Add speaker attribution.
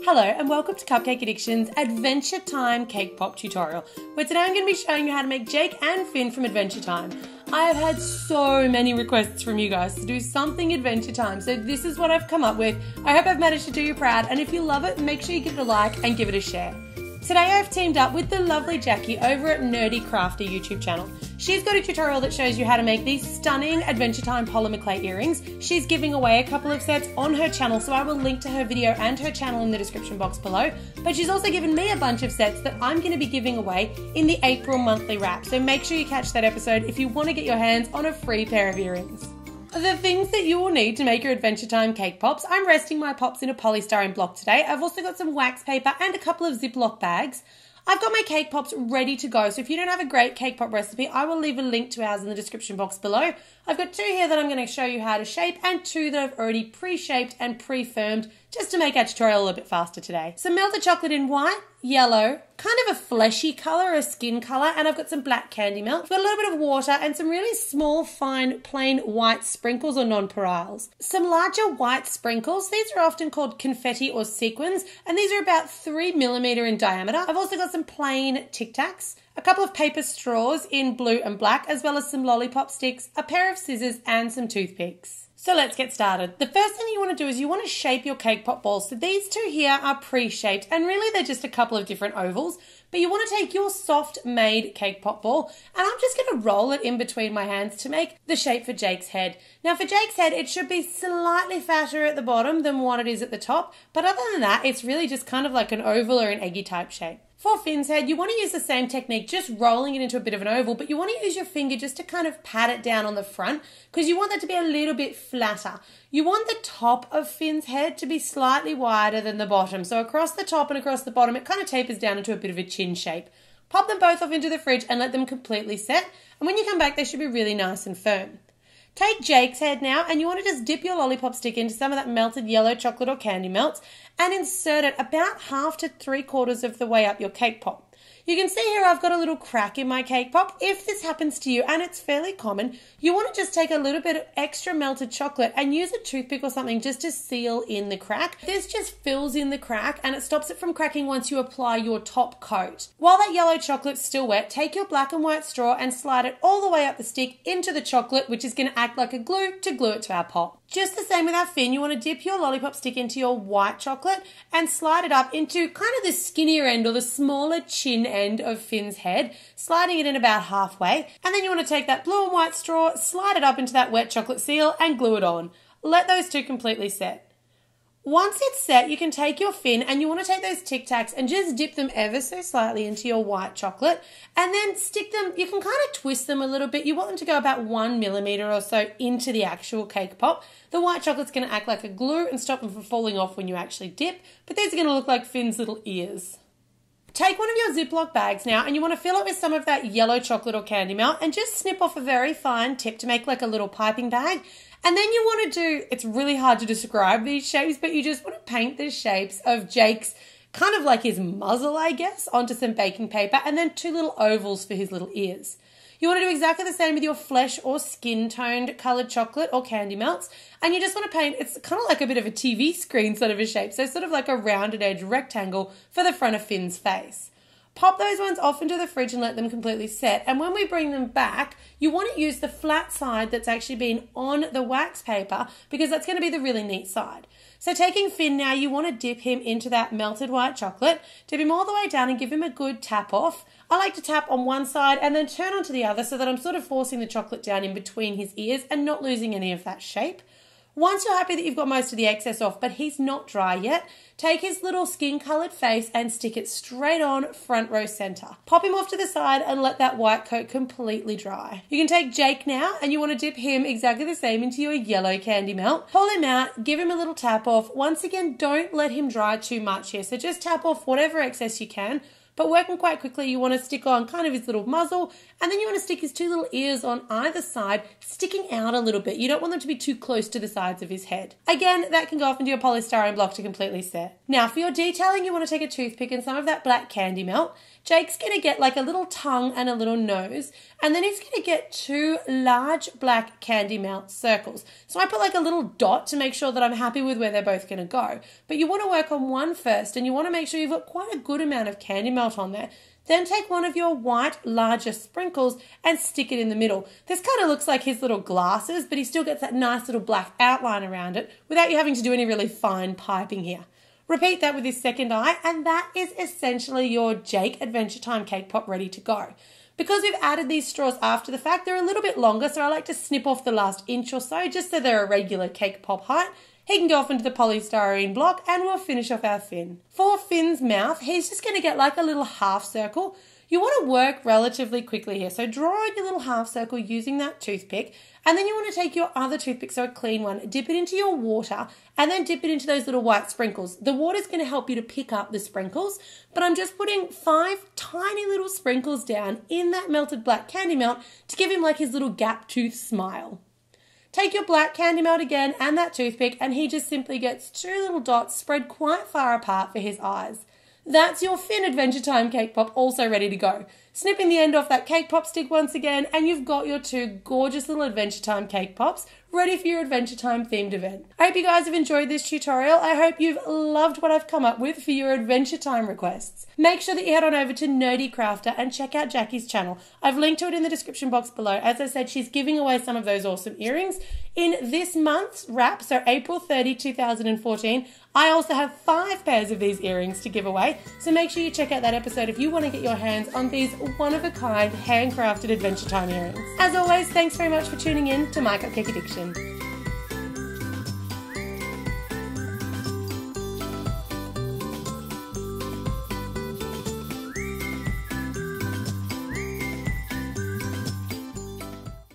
Speaker 1: Hello and welcome to Cupcake Addiction's Adventure Time Cake Pop tutorial, where today I'm going to be showing you how to make Jake and Finn from Adventure Time. I have had so many requests from you guys to do something Adventure Time, so this is what I've come up with. I hope I've managed to do you proud, and if you love it, make sure you give it a like and give it a share. Today I've teamed up with the lovely Jackie over at Nerdy Crafty YouTube channel. She's got a tutorial that shows you how to make these stunning Adventure Time polymer clay earrings. She's giving away a couple of sets on her channel, so I will link to her video and her channel in the description box below. But she's also given me a bunch of sets that I'm going to be giving away in the April monthly wrap, so make sure you catch that episode if you want to get your hands on a free pair of earrings. The things that you will need to make your Adventure Time cake pops. I'm resting my pops in a polystyrene block today. I've also got some wax paper and a couple of Ziploc bags. I've got my cake pops ready to go, so if you don't have a great cake pop recipe, I will leave a link to ours in the description box below. I've got two here that I'm going to show you how to shape and two that I've already pre-shaped and pre-firmed just to make our tutorial a little bit faster today. Some melted chocolate in white, yellow, kind of a fleshy colour, a skin colour, and I've got some black candy melt. I've got a little bit of water and some really small, fine, plain white sprinkles or nonpareils. Some larger white sprinkles, these are often called confetti or sequins, and these are about 3mm in diameter. I've also got some plain Tic Tacs, a couple of paper straws in blue and black, as well as some lollipop sticks, a pair of scissors, and some toothpicks. So let's get started. The first thing you want to do is you want to shape your cake pop balls. So these two here are pre-shaped, and really they're just a couple of different ovals, but you want to take your soft made cake pop ball, and I'm just going to roll it in between my hands to make the shape for Jake's head. Now for Jake's head, it should be slightly fatter at the bottom than what it is at the top, but other than that, it's really just kind of like an oval or an eggy type shape. For Finn's head, you want to use the same technique, just rolling it into a bit of an oval, but you want to use your finger just to kind of pat it down on the front because you want that to be a little bit flatter. You want the top of Finn's head to be slightly wider than the bottom. So across the top and across the bottom, it kind of tapers down into a bit of a chin shape. Pop them both off into the fridge and let them completely set. And when you come back, they should be really nice and firm. Take Jake's head now, and you want to just dip your lollipop stick into some of that melted yellow chocolate or candy melts and insert it about 1/2 to 3/4 of the way up your cake pop. You can see here I've got a little crack in my cake pop. If this happens to you, and it's fairly common, you want to just take a little bit of extra melted chocolate and use a toothpick or something just to seal in the crack. This just fills in the crack and it stops it from cracking once you apply your top coat. While that yellow chocolate's still wet, take your black and white straw and slide it all the way up the stick into the chocolate, which is going to act like a glue to glue it to our pop. Just the same with our Finn, you want to dip your lollipop stick into your white chocolate and slide it up into kind of the skinnier end or the smaller chin end of Finn's head, sliding it in about halfway. And then you want to take that blue and white straw, slide it up into that wet chocolate seal and glue it on. Let those two completely set. Once it's set, you can take your Finn and you want to take those Tic Tacs and just dip them ever so slightly into your white chocolate and then stick them, you can kind of twist them a little bit. You want them to go about 1mm or so into the actual cake pop. The white chocolate's going to act like a glue and stop them from falling off when you actually dip, but these are going to look like Finn's little ears. Take one of your Ziploc bags now and you want to fill it with some of that yellow chocolate or candy melt and just snip off a very fine tip to make like a little piping bag. And then you want to do, it's really hard to describe these shapes, but you just want to paint the shapes of Jake's, kind of like his muzzle, I guess, onto some baking paper and then two little ovals for his little ears. You want to do exactly the same with your flesh or skin toned coloured chocolate or candy melts. And you just want to paint, it's kind of like a bit of a TV screen sort of a shape. So sort of like a rounded edge rectangle for the front of Finn's face. Pop those ones off into the fridge and let them completely set. And when we bring them back, you want to use the flat side that's actually been on the wax paper because that's going to be the really neat side. So taking Finn now, you want to dip him into that melted white chocolate, dip him all the way down and give him a good tap off. I like to tap on one side and then turn onto the other so that I'm sort of forcing the chocolate down in between his ears and not losing any of that shape. Once you're happy that you've got most of the excess off, but he's not dry yet, take his little skin-coloured face and stick it straight on front row centre. Pop him off to the side and let that white coat completely dry. You can take Jake now and you want to dip him exactly the same into your yellow candy melt. Pull him out, give him a little tap off. Once again, don't let him dry too much here, so just tap off whatever excess you can. But working quite quickly, you want to stick on kind of his little muzzle, and then you want to stick his two little ears on either side, sticking out a little bit. You don't want them to be too close to the sides of his head. Again, that can go off into your polystyrene block to completely set. Now, for your detailing, you want to take a toothpick and some of that black candy melt. Jake's going to get like a little tongue and a little nose, and then he's going to get 2 large black candy melt circles. So I put like a little dot to make sure that I'm happy with where they're both going to go. But you want to work on one first, and you want to make sure you've got quite a good amount of candy melt on there. Then take one of your white, larger sprinkles and stick it in the middle. This kind of looks like his little glasses, but he still gets that nice little black outline around it without you having to do any really fine piping here. Repeat that with his second eye, and that is essentially your Jake Adventure Time Cake Pop ready to go. Because we've added these straws after the fact, they're a little bit longer, so I like to snip off the last inch or so, just so they're a regular cake pop height. He can go off into the polystyrene block, and we'll finish off our Finn. For Finn's mouth, he's just going to get like a little half circle. You want to work relatively quickly here, so draw your little half circle using that toothpick, and then you want to take your other toothpick, so a clean one, dip it into your water, and then dip it into those little white sprinkles. The water's going to help you to pick up the sprinkles, but I'm just putting 5 tiny little sprinkles down in that melted black candy melt to give him like his little gap tooth smile. Take your black candy melt again and that toothpick, and he just simply gets 2 little dots spread quite far apart for his eyes. That's your Finn Adventure Time Cake Pop also ready to go. Snipping the end off that cake pop stick once again, and you've got your 2 gorgeous little Adventure Time Cake Pops ready for your Adventure Time themed event. I hope you guys have enjoyed this tutorial. I hope you've loved what I've come up with for your Adventure Time requests. Make sure that you head on over to Nerdy Crafter and check out Jackie's channel. I've linked to it in the description box below. As I said, she's giving away some of those awesome earrings in this month's wrap, so April 30, 2014. I also have 5 pairs of these earrings to give away, so make sure you check out that episode if you want to get your hands on these one-of-a-kind handcrafted Adventure Time earrings. As always, thanks very much for tuning in to My Cupcake Addiction.